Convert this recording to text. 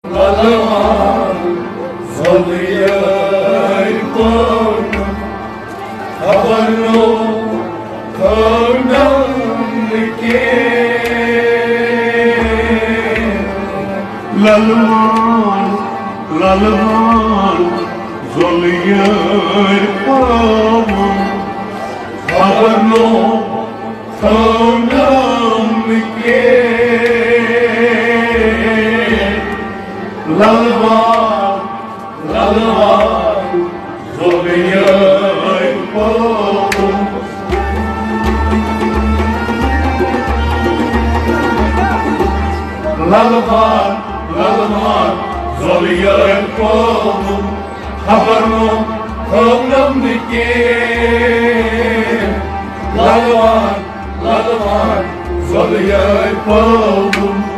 Lalman Zaliyay Korna Havarno Kornam Ke Lalman Zaliyay Korna Havarno Kornam Ke Lalman Zaliyay Korna Lalman Zaliyay Korna Havarno Kornam Ke Lalman Zaliyay Korna